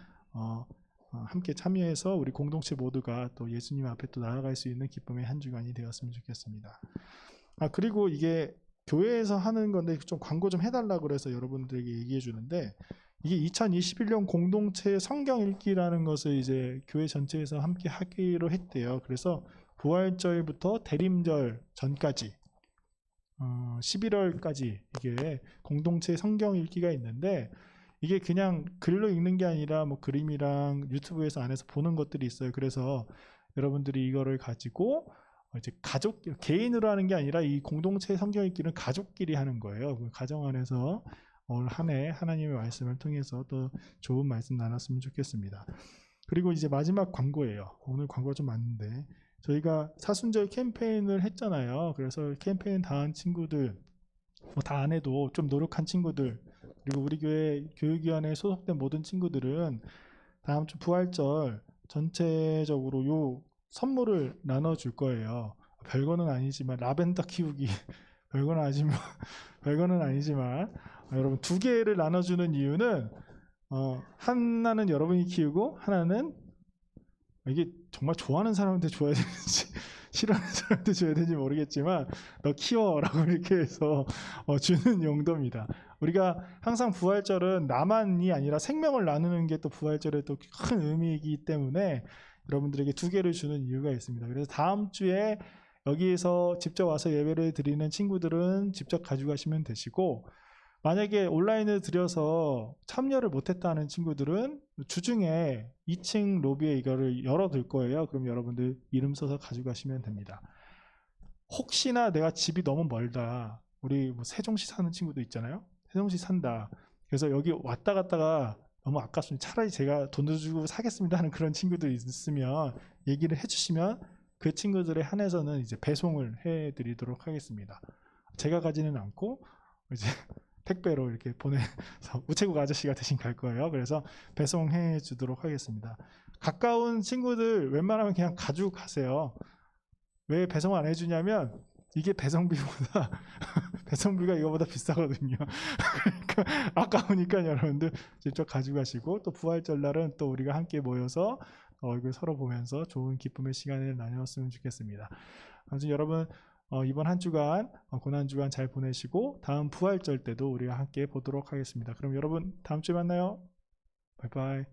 [SPEAKER 1] 함께 참여해서 우리 공동체 모두가 또 예수님 앞에 또 나아갈 수 있는 기쁨의 한 주간이 되었으면 좋겠습니다. 그리고 이게 교회에서 하는 건데 좀 광고 좀 해달라고 그래서 여러분들에게 얘기해 주는데 이게 2021년 공동체 성경 읽기라는 것을 이제 교회 전체에서 함께 하기로 했대요. 그래서 부활절부터 대림절 전까지 11월까지 이게 공동체 성경 읽기가 있는데 이게 그냥 글로 읽는 게 아니라 뭐 그림이랑 유튜브에서 안에서 보는 것들이 있어요. 그래서 여러분들이 이거를 가지고 이제 가족 개인으로 하는 게 아니라 이 공동체 성경 읽기는 가족끼리 하는 거예요. 그 가정 안에서 올 한 해 하나님의 말씀을 통해서 또 좋은 말씀 나눴으면 좋겠습니다. 그리고 이제 마지막 광고예요. 오늘 광고가 좀 많은데 저희가 사순절 캠페인을 했잖아요. 그래서 캠페인 다 한 친구들 뭐 다 안 해도 좀 노력한 친구들 그리고 우리 교회 교육위원회에 소속된 모든 친구들은 다음 주 부활절 전체적으로 요 선물을 나눠줄 거예요. 별거는 아니지만 라벤더 키우기 별거는 아니지만 여러분 2개를 나눠주는 이유는 하나는 여러분이 키우고 하나는 이게 정말 좋아하는 사람한테 줘야 되는지 싫어하는 사람한테 줘야 되는지 모르겠지만 너 키워라고 이렇게 해서 주는 용도입니다. 우리가 항상 부활절은 나만이 아니라 생명을 나누는 게 또 부활절의 또 큰 의미이기 때문에 여러분들에게 2개를 주는 이유가 있습니다. 그래서 다음 주에 여기에서 직접 와서 예배를 드리는 친구들은 직접 가져가시면 되시고 만약에 온라인을 들여서 참여를 못했다는 친구들은 주중에 2층 로비에 이거를 열어둘 거예요. 그럼 여러분들 이름 써서 가져가시면 됩니다. 혹시나 내가 집이 너무 멀다. 우리 뭐 세종시 사는 친구도 있잖아요. 세종시 산다. 그래서 여기 왔다 갔다가 너무 아깝습니다. 차라리 제가 돈을 주고 사겠습니다 하는 그런 친구들이 있으면 얘기를 해주시면 그 친구들에 한해서는 이제 배송을 해드리도록 하겠습니다. 제가 가지는 않고 이제 택배로 이렇게 보내서 우체국 아저씨가 대신 갈 거예요. 그래서 배송해 주도록 하겠습니다. 가까운 친구들 웬만하면 그냥 가지고 가세요. 왜 배송 안 해주냐면 이게 배송비가 이거보다 비싸거든요. 그러니까 아까우니까 여러분들 직접 가져가시고, 또 부활절 날은 또 우리가 함께 모여서 얼굴 서로 보면서 좋은 기쁨의 시간을 나눴으면 좋겠습니다. 아무튼 여러분 이번 한 주간 고난 주간 잘 보내시고 다음 부활절 때도 우리가 함께 보도록 하겠습니다. 그럼 여러분 다음 주에 만나요. 바이바이.